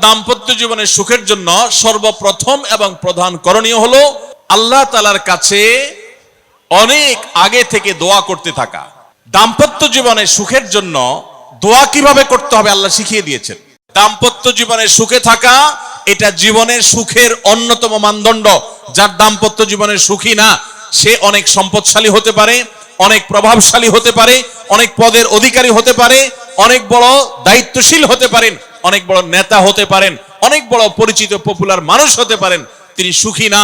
দাম্পত্য জীবনের সুখের জন্য সর্বপ্রথম এবং প্রধান করণীয় হলো আল্লাহ তাআলার কাছে অনেক আগে থেকে দোয়া করতে থাকা। দাম্পত্য জীবনের সুখের জন্য দোয়া কিভাবে করতে হবে আল্লাহ শিখিয়ে দিয়েছেন। দাম্পত্য জীবনের সুখে থাকা এটা জীবনের সুখের অন্যতম মানদণ্ড। যার দাম্পত্য জীবনের সুখী না, সে অনেক সম্পদশালী হতে পারে, অনেক প্রভাবশালী হতে পারে, অনেক পদের অধিকারী হতে পারে, অনেক বড় দায়িত্বশীল হতে পারেন, অনেক বড় নেতা হতে পারেন, অনেক বড় পরিচিত পপুলার মানুষ হতে পারেন, তিনি সুখী না।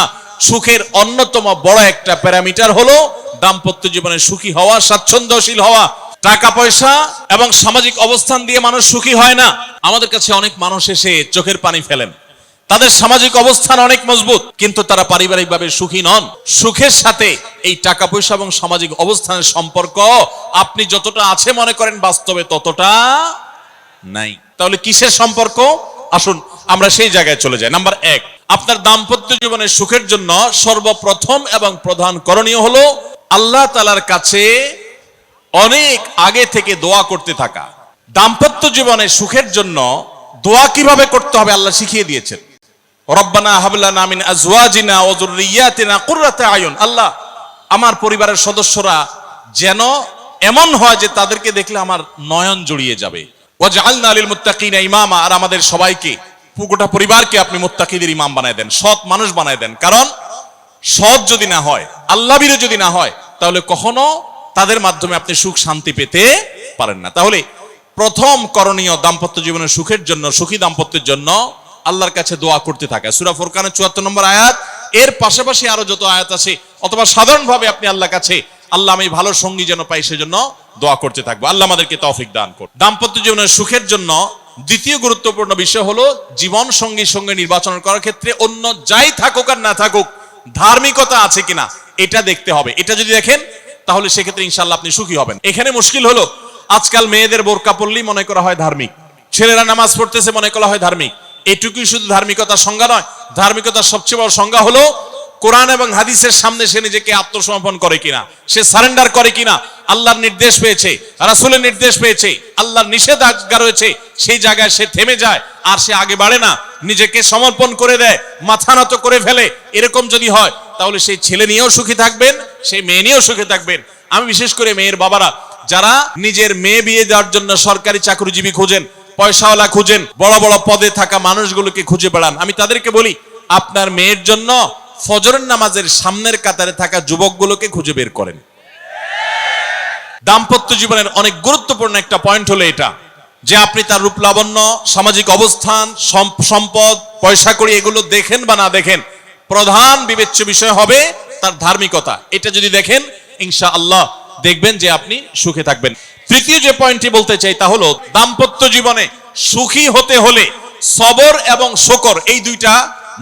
সুখের অন্যতম বড় একটা প্যারামিটার হলো দাম্পত্য জীবনে সুখী হওয়া, স্বাচ্ছন্দ্যশীল হওয়া। টাকা পয়সা এবং সামাজিক অবস্থান দিয়ে মানুষ সুখী হয় না। আমাদের কাছে অনেক মানুষ এসে চোখের পানি ফেলেন, তাদের সামাজিক অবস্থান অনেক মজবুত, কিন্তু তারা পারিবারিকভাবে সুখী নন। সুখের সাথে এই টাকা পয়সা এবং সামাজিক অবস্থানের সম্পর্ক আপনি যতটা আছে মনে করেন, বাস্তবে ততটা নাই। তাহলে কিসের সম্পর্ক? আসুন আমরা সেই জায়গায় চলে যাই। নাম্বার 1, আপনার দাম্পত্য জীবনের সুখের জন্য সর্বপ্রথম এবং প্রধান করণীয় হলো আল্লাহ তাআলার কাছে অনেক আগে থেকে দোয়া করতে থাকা। দাম্পত্য জীবনের সুখের জন্য দোয়া কিভাবে করতে হবে আল্লাহ শিখিয়ে দিয়েছেন। রব্বানা হাব লানা মিন আজওয়াজিনা ওয়া যুররিয়াতিনা কুররাতা আয়ুন। আল্লাহ, আমার পরিবারের সদস্যরা যেন এমন হয় যে তাদেরকে দেখলে আমার নয়ন জড়িয়ে যাবে। ওয়াজআলনা লিল মুত্তাকিনা ইমামা। আর আমাদের সবাইকে, গোটা পরিবারকে আপনি মুত্তাকিদের ইমাম বানায় দেন, সৎ মানুষ বানায় দেন। কারণ সৎ যদি না হয়, আল্লাহভীরু যদি না হয়, তাহলে কখনো তাদের মাধ্যমে আপনি সুখ শান্তি পেতে পারেন না। তাহলে প্রথম করণীয় দাম্পত্য জীবনের সুখের জন্য, সুখী দাম্পত্যের জন্য আল্লাহর কাছে দোয়া করতে থাকে। সূরা ফুরকানের ৭৪ নম্বর আয়াত, এর পাশাপাশি আরো যত আয়াত আছে, অথবা সাধারণভাবে আপনি আল্লাহর কাছে, আল্লাহ আমি ভালো সঙ্গী যেন পাই সেজন্য দোয়া করতে থাকবো। আল্লাহ আমাদেরকে তৌফিক দান করুন। দাম্পত্য জীবনের সুখের জন্য দ্বিতীয় গুরুত্বপূর্ণ বিষয় হলো জীবন সঙ্গী সঙ্গে নির্বাচন করার ক্ষেত্রে অন্য যাই থাকুক আর না থাকুক, ধার্মিকতা আছে কিনা এটা দেখতে হবে। এটা যদি দেখেন তাহলে সেক্ষেত্রে ইনশাআল্লাহ আপনি সুখী হবেন। এখানে মুশকিল হলো আজকাল মেয়েদের বোরকা পরলেই মনে করা হয় ধার্মিক, ছেলেরা নামাজ পড়তেছে মনে করা হয় ধার্মিক। এটুকুই শুধু ধার্মিকতার সংজ্ঞা নয়। ধার্মিকতার সবচেয়ে বড় সংজ্ঞা হলো কোরআন এবং হাদিসের সামনে সে নিজেকে আত্মসমর্পণ করে কিনা, সে সারেন্ডার করে কিনা। আল্লাহর নির্দেশ পেয়েছে, রাসূলের নির্দেশ পেয়েছে, আল্লাহর নিষেধাজ্ঞা রয়েছে, সেই জায়গায় সে থেমে যায় আর সে আগে বাড়ে না, নিজেকে সমর্পণ করে দেয়, মাথা নত করে ফেলে। এরকম যদি হয় তাহলে সেই ছেলে নিয়েও সুখী থাকবেন, সেই মেয়ে নিয়েও সুখী থাকবেন। আমি বিশেষ করে মেয়ের বাবারা যারা নিজের মেয়ে বিয়ে দেওয়ার জন্য সরকারি চাকরিজীবী খুঁজেন, পয়সাওয়ালা খুঁজেন, বড় বড় পদে থাকা মানুষগুলোকে খুঁজে বেড়ান, আমি তাদেরকে বলি আপনার মেয়ের জন্য ফজরের নামাজের সামনের কাতারে থাকা যুবকগুলোকে খুঁজে বের করেন। দাম্পত্য জীবনের অনেক গুরুত্বপূর্ণ একটা পয়েন্ট হলো এটা, যে আপনি তার রূপ লাবণ্য, সামাজিক অবস্থান, সম্পদ, পয়সা কড়ি এগুলো দেখেন বা না দেখেন, প্রধান বিবেচ্য বিষয় হবে তার ধার্মিকতা। এটা যদি দেখেন ইনশাআল্লাহ দেখবেন যে আপনি সুখে থাকবেন। তৃতীয় যে পয়েন্টটি বলতে চাই তা হলো দাম্পত্য জীবনে সুখী হতে হলে সবর এবং শকর, এই দুইটা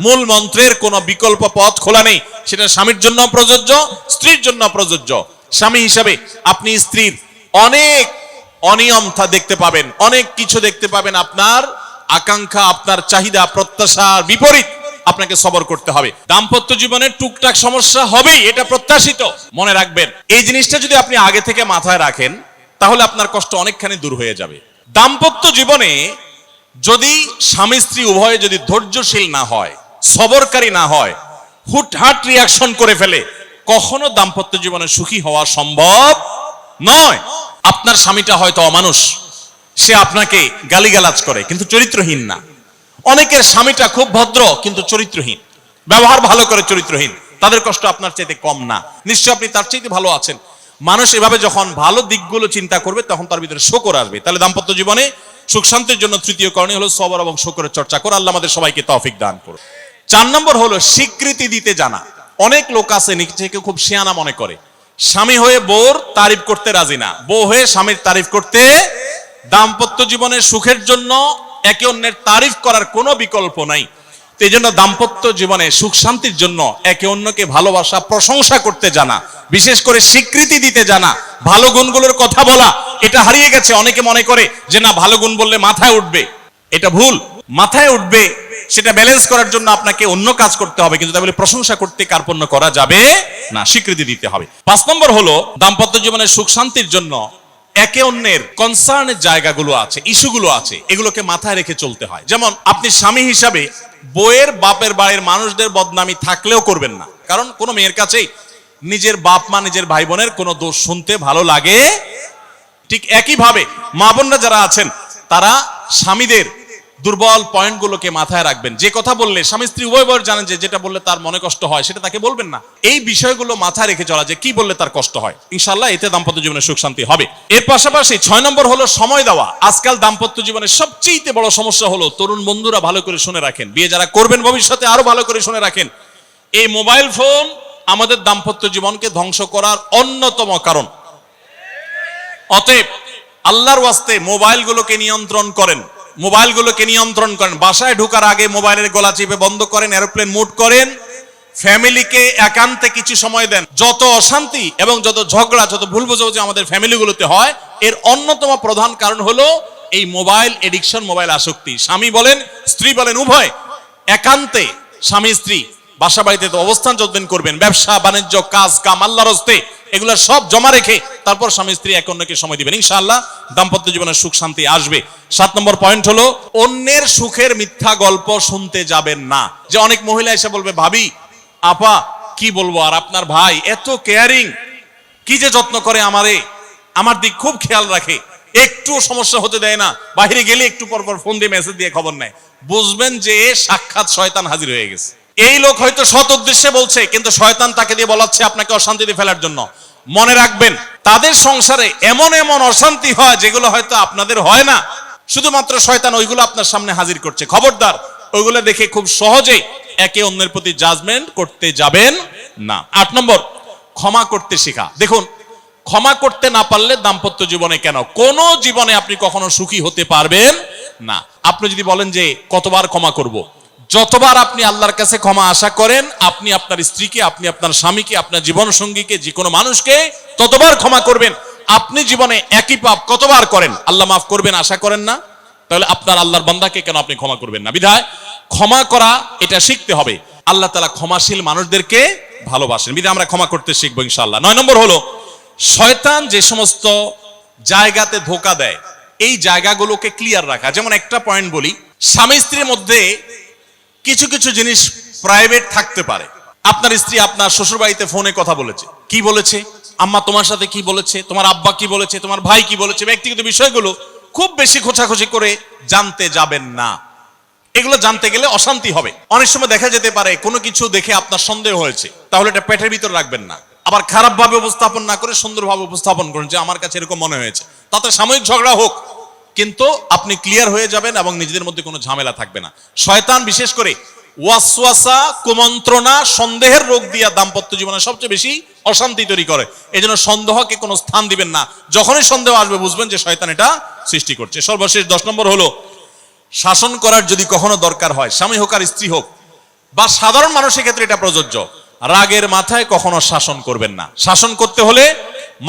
মূল মন্ত্রের কোনো বিকল্প পথ খোলা নেই। সেটা স্বামীর জন্য প্রযোজ্য, স্ত্রীর জন্য প্রযোজ্য। স্বামী হিসাবে আপনি স্ত্রীর অনেক অনিয়মতা দেখতে পাবেন, অনেক কিছু দেখতে পাবেন, আপনার আকাঙ্ক্ষা, আপনার চাহিদা, প্রত্যাশার বিপরীত, আপনাকে সবর করতে হবে। দাম্পত্য জীবনে টুকটাক সমস্যা হবেই, এটা প্রত্যাশিত। মনে রাখবেন, এই জিনিসটা যদি আপনি আগে থেকে মাথায় রাখেন তাহলে আপনার কষ্ট অনেকখানি দূর হয়ে যাবে। দাম্পত্য জীবনে যদি স্বামী স্ত্রী উভয়ে যদি ধৈর্যশীল না হয়, সবরকারী না হয়, হুটহাট রিয়াকশন করে ফেলে, কখনো দাম্পত্য জীবনে সুখী হওয়া সম্ভব নয়। আপনার স্বামীটা হয়তো অমানুষ, সে আপনাকে গালিগালাজ করে কিন্তু চরিত্রহীন না। অনেকের স্বামীটা খুব ভদ্র কিন্তু চরিত্রহীন, ব্যবহার ভালো করে চরিত্রহীন, তাদের কষ্ট আপনার চাইতে কম না, নিশ্চয় আপনি তার চাইতে ভালো আছেন। মানুষ এভাবে যখন ভালো দিকগুলো চিন্তা করবে তখন তার ভিতরে শকর আসবে। তাহলে দাম্পত্য জীবনে সুখ শান্তির জন্য তৃতীয় করণীয় হলো সবর এবং শকরের চর্চা করা। আল্লাহ আমাদের সবাইকে তৌফিক দান করুন। 4 নম্বর হলো স্বীকৃতি দিতে জানা। অনেক লোক আছে নিজেকে খুব শিয়ানা মনে করে, স্বামী হয়ে বউর তারিফ করতে রাজি না, বউ হয়ে স্বামীর তারিফ করতে। দাম্পত্য জীবনের সুখের জন্য একে অন্যের তারিফ করার কোনো বিকল্প নাই। এই জন্য দাম্পত্য জীবনে সুখ শান্তির জন্য একে অন্যকে ভালোবাসা, প্রশংসা করতে জানা, বিশেষ করে স্বীকৃতি দিতে জানা, ভালো গুণগুলোর কথা বলা, এটা হারিয়ে গেছে। অনেকে মনে করে যে না, ভালো গুণ বললে মাথায় উঠবে, এটা ভুল। মাথায় উঠবে সেটা ব্যালেন্স করার জন্য আপনাকে অন্য কাজ করতে হবে, কিন্তু তাই বলে প্রশংসা করতে কার্পণ্য করা যাবে না, স্বীকৃতি দিতে হবে। 5 নম্বর হলো দাম্পত্য জীবনের সুখ শান্তির জন্য একে অন্যের কনসার্নের জায়গাগুলো আছে, ইস্যুগুলো আছে, এগুলোকে মাথায় রেখে চলতে হয়। যেমন আপনি স্বামী হিসাবে বইয়ের বাপের বাড়ির মানুষদের বদনামি থাকলেও করবেন না, কারণ কোন মেয়ের কাছেই নিজের বাপ মা নিজের ভাই বোনের কোনো দোষ শুনতে ভালো লাগে। ঠিক একইভাবে মা বোনরা যারা আছেন তারা স্বামীদের দুর্বল পয়েন্টগুলোকে মাথায় রাখবেন। যে কথা বললে স্বামী স্ত্রী উভয় জানেন যে যেটা বললে তার মনে কষ্ট হয় সেটা তাকে বলবেন না। এই বিষয়গুলো মাথায় রেখে চলা, যে কি বললে তার কষ্ট হয়, ইনশাআল্লাহ এতে দাম্পত্য জীবনে সুখ শান্তি হবে। এর পাশাপাশি 6 নম্বর হলো সময় দেওয়া। আজকাল দাম্পত্য জীবনের সবচেয়ে বড় সমস্যা হলো, তরুণ বন্ধুরা ভালো করে শুনে রাখেন, বিয়ে যারা করবেন ভবিষ্যতে আরো ভালো করে শুনে রাখেন, এই মোবাইল ফোন আমাদের দাম্পত্য জীবনকে ধ্বংস করার অন্যতম কারণ। অতএব আল্লাহর ওয়াস্তে মোবাইলগুলোকে নিয়ন্ত্রণ করেন, মোবাইলগুলোকে নিয়ন্ত্রণ করেন। বাসায় ঢোকার আগে মোবাইলের গলা চিপে বন্ধ করেন, এরোপ্লেন মুড করেন, ফ্যামিলিকে একান্তে কিছু সময় দেন। যত অশান্তি এবং যত ঝগড়া, যত ভুল বোঝাবুঝি আমাদের ফ্যামিলিগুলোতে হয়, এর অন্যতম প্রধান কারণ হলো এই মোবাইল এডিকশন, মোবাইল আসক্তি। স্বামী বলেন স্ত্রী বলেন উভয় একান্তে স্বামী স্ত্রী বাসা বাড়িতে তো অবস্থান যতদিন করবেন, ব্যবসা বাণিজ্য কাজ কাম আল্লাহর হস্তে, এগুলো সব জমা রেখে তারপর স্বামী স্ত্রী এক অন্যকে সময় দিবেন, ইনশাআল্লাহ দাম্পত্য জীবনের সুখ শান্তি আসবে। 7 নম্বর পয়েন্ট হলো অন্যের সুখের মিথ্যা গল্প শুনতে যাবেন না। যে অনেক মহিলা এসে বলবে, ভাবি আপা কি বলবো আর, আপনার ভাই এত কেয়ারিং, কি যে যত্ন করে আমারে, আমার দিক খুব খেয়াল রাখে, একটু সমস্যা হতে দেয় না, বাইরে গেলে একটু পর পর ফোন দিয়ে মেসেজ দিয়ে খবর নেয়। বুঝবেন যে সাক্ষাৎ শয়তান হাজির হয়ে গেছে। এই লোক হয়তো সৎ উদ্দেশ্যে বলছে, কিন্তু শয়তান তাকে দিয়ে বলাচ্ছে আপনাকে অশান্তিতে ফেলার জন্য। মনে রাখবেন তাদের সংসারে এমন এমন অশান্তি হয় যেগুলো হয়তো আপনাদের হয় না, শুধুমাত্র শয়তান ওইগুলো আপনার সামনে হাজির করছে। খবরদার, ওইগুলো দেখে খুব সহজে একে অন্যের প্রতি জাজমেন্ট করতে যাবেন না। 8 নম্বর, ক্ষমা করতে শেখা। দেখুন, ক্ষমা করতে না পারলে দাম্পত্য জীবনে কেন কোন জীবনে আপনি কখনো সুখী হতে পারবেন না। আপনি যদি বলেন যে কতবার ক্ষমা করব, যতবার আপনি আল্লাহর কাছে ক্ষমা আশা করেন, আপনি আপনার স্ত্রীকে, আপনি আপনার স্বামীকে, আপনার জীবন সঙ্গীকে, যে কোনো মানুষকে ততবার ক্ষমা করবেন। আপনি জীবনে একই পাপ কতবার করেন, আল্লাহ মাফ করবেন আশা করেন না? তাহলে আপনার আল্লাহর বান্দাকে কেন আপনি ক্ষমা করবেন না? বিধায় ক্ষমা করা এটা শিখতে হবে। আল্লাহ তাআলা ক্ষমাশীল মানুষদেরকে ভালোবাসেন, বিধায় আমরা ক্ষমা করতে শিখবো ইনশাআল্লাহ। 9 নম্বর হলো শয়তান যে সমস্ত জায়গাতে ধোঁকা দেয়, এই জায়গাগুলোকে ক্লিয়ার রাখা। যেমন একটা পয়েন্ট বলি, স্বামী স্ত্রীর মধ্যে কিছু কিছু জিনিস প্রাইভেট থাকতে পারে। আপনার স্ত্রী আপনার শ্বশুর বাড়িতে ফোনে কথা বলেছে, কি বলেছে, আম্মা তোমার সাথে কি বলেছে, তোমার আব্বা কি বলেছে, তোমার ভাই কি বলেছে, ব্যক্তিগত বিষয়গুলো খুব বেশি খোঁচাখুচি করে জানতে যাবেন না। এগুলো জানতে গেলে অশান্তি হবে। অনেক সময় দেখা যেতে পারে কোনো কিছু দেখে আপনার সন্দেহ হয়েছে, তাহলে এটা পেটের ভিতর রাখবেন না। আবার খারাপ ভাবে উপস্থাপন না করে সুন্দরভাবে উপস্থাপন করুন যে আমার কাছে এরকম মনে হয়েছে, তাতে সাময়িক ঝগড়া হোক, কিন্তু আপনি ক্লিয়ার হয়ে যাবেন এবং নিজেদের মধ্যে কোনো ঝামেলা থাকবে না। শয়তান বিশেষ করে ওয়াসওয়াসা, কুমন্ত্রণা, সন্দেহের রোগ দিয়া দাম্পত্য জীবনে সবচেয়ে বেশি অশান্তি তৈরি করে। এই জন্য সন্দেহকে কোনো স্থান দিবেন না। যখনই সন্দেহ আসবে বুঝবেন যে শয়তান এটা সৃষ্টি করছে। সর্বশেষ 10 নম্বর হলো শাসন করার যদি কখনো দরকার হয়, স্বামী হোক আর স্ত্রী হোক বা সাধারণ মানুষের ক্ষেত্রে এটা প্রযোজ্য, রাগের মাথায় কখনো শাসন করবেন না। শাসন করতে হলে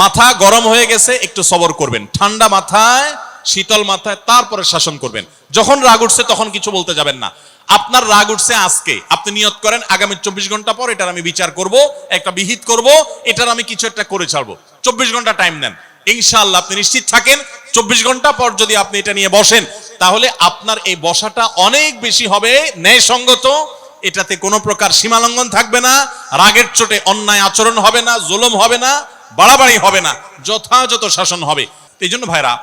মাথা গরম হয়ে গেছে একটু সবর করবেন, ঠান্ডা মাথায় শীতল মাথায় তারপরে শাসন করবেন। যখন রাগ উঠছে তখন কিছু বলতে যাবেন না। আপনার রাগ উঠছে আজকে, আপনি নিয়ত করেন আগামী 24 ঘন্টা পর এটার আমি বিচার করব, একটা বিহিত করব, এটার আমি কিছু একটা করে ছাড়বো। 24 ঘন্টা টাইম নেন, ইনশাআল্লাহ আপনি নিশ্চিত থাকেন 24 ঘন্টা পর যদি আপনি এটা নিয়ে বসেন, তাহলে আপনার এই বসাটা অনেক বেশি হবে ন্যায়সঙ্গত। এটাতে কোনো প্রকার সীমালঙ্ঘন থাকবে না, রাগের চোটে অন্যায় আচরণ হবে না, জুলুম হবে না, বাড়াবাড়ি হবে না, যথাযথ শাসন হবে। এই জন্য ভাইরা,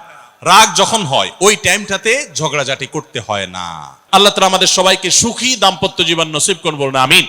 রাগ যখন হয় ওই টাইমটাতে ঝগড়াঝাটি করতে হয় না। আল্লাহ তাআলা আমাদের সবাইকে সুখী দাম্পত্য জীবন নসিব করুন, আমিন।